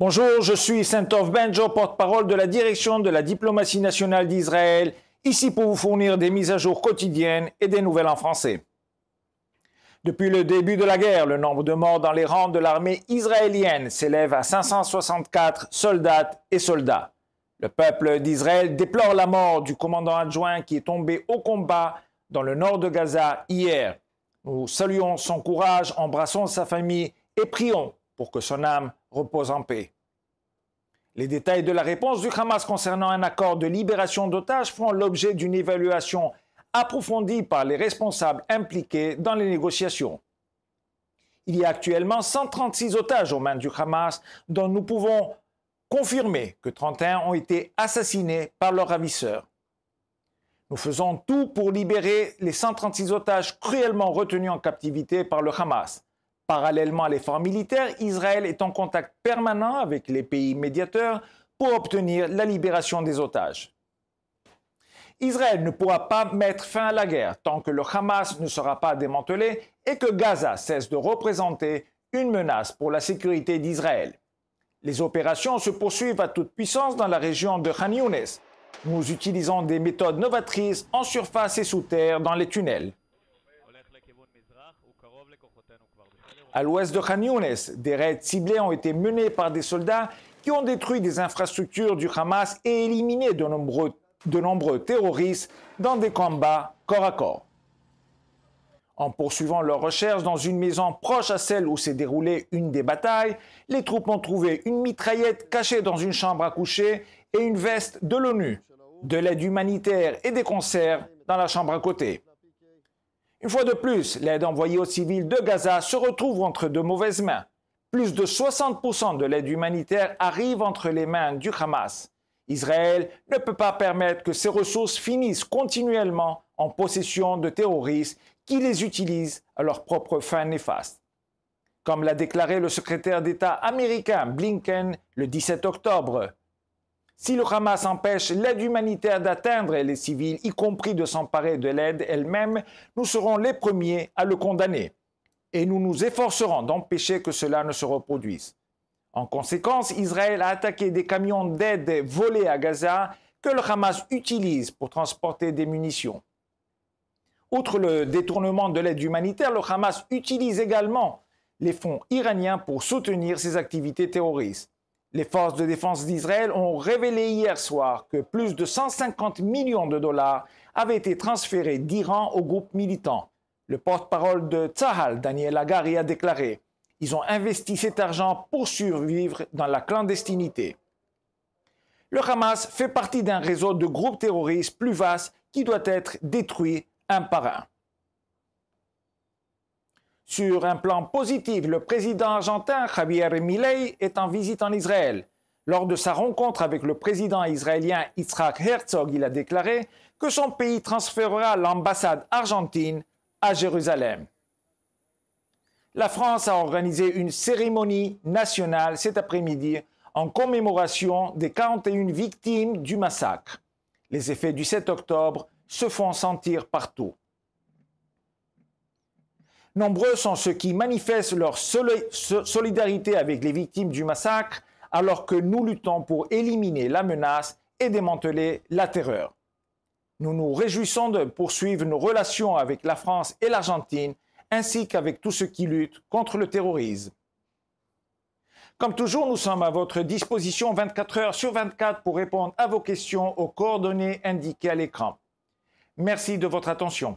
Bonjour, je suis Saint-Ov Benjo, porte-parole de la direction de la diplomatie nationale d'Israël, ici pour vous fournir des mises à jour quotidiennes et des nouvelles en français. Depuis le début de la guerre, le nombre de morts dans les rangs de l'armée israélienne s'élève à 564 soldats et soldats. Le peuple d'Israël déplore la mort du commandant adjoint qui est tombé au combat dans le nord de Gaza hier. Nous saluons son courage, embrassons sa famille et prions pour que son âme repose en paix. Les détails de la réponse du Hamas concernant un accord de libération d'otages font l'objet d'une évaluation approfondie par les responsables impliqués dans les négociations. Il y a actuellement 136 otages aux mains du Hamas, dont nous pouvons confirmer que 31 ont été assassinés par leurs ravisseurs. Nous faisons tout pour libérer les 136 otages cruellement retenus en captivité par le Hamas. Parallèlement à l'effort militaire, Israël est en contact permanent avec les pays médiateurs pour obtenir la libération des otages. Israël ne pourra pas mettre fin à la guerre tant que le Hamas ne sera pas démantelé et que Gaza cesse de représenter une menace pour la sécurité d'Israël. Les opérations se poursuivent à toute puissance dans la région de Khan Younes. Nous utilisons des méthodes novatrices en surface et sous terre dans les tunnels. À l'ouest de Khan Younes, des raids ciblés ont été menés par des soldats qui ont détruit des infrastructures du Hamas et éliminé de nombreux terroristes dans des combats corps à corps. En poursuivant leurs recherches dans une maison proche à celle où s'est déroulée une des batailles, les troupes ont trouvé une mitraillette cachée dans une chambre à coucher et une veste de l'ONU, de l'aide humanitaire et des conserves dans la chambre à côté. Une fois de plus, l'aide envoyée aux civils de Gaza se retrouve entre de mauvaises mains. Plus de 60% de l'aide humanitaire arrive entre les mains du Hamas. Israël ne peut pas permettre que ces ressources finissent continuellement en possession de terroristes qui les utilisent à leurs propres fins néfastes. Comme l'a déclaré le secrétaire d'État américain Blinken le 17 octobre, si le Hamas empêche l'aide humanitaire d'atteindre les civils, y compris de s'emparer de l'aide elle-même, nous serons les premiers à le condamner. Et nous nous efforcerons d'empêcher que cela ne se reproduise. En conséquence, Israël a attaqué des camions d'aide volés à Gaza que le Hamas utilise pour transporter des munitions. Outre le détournement de l'aide humanitaire, le Hamas utilise également les fonds iraniens pour soutenir ses activités terroristes. Les forces de défense d'Israël ont révélé hier soir que plus de 150 millions de dollars avaient été transférés d'Iran au groupe militant. Le porte-parole de Tzahal, Daniel Hagari, a déclaré « Ils ont investi cet argent pour survivre dans la clandestinité ». Le Hamas fait partie d'un réseau de groupes terroristes plus vaste qui doit être détruit un par un. Sur un plan positif, le président argentin Javier Milei est en visite en Israël. Lors de sa rencontre avec le président israélien Yitzhak Herzog, il a déclaré que son pays transférera l'ambassade argentine à Jérusalem. La France a organisé une cérémonie nationale cet après-midi en commémoration des 41 victimes du massacre. Les effets du 7 octobre se font sentir partout. Nombreux sont ceux qui manifestent leur solidarité avec les victimes du massacre alors que nous luttons pour éliminer la menace et démanteler la terreur. Nous nous réjouissons de poursuivre nos relations avec la France et l'Argentine ainsi qu'avec tous ceux qui luttent contre le terrorisme. Comme toujours, nous sommes à votre disposition 24 heures sur 24 pour répondre à vos questions aux coordonnées indiquées à l'écran. Merci de votre attention.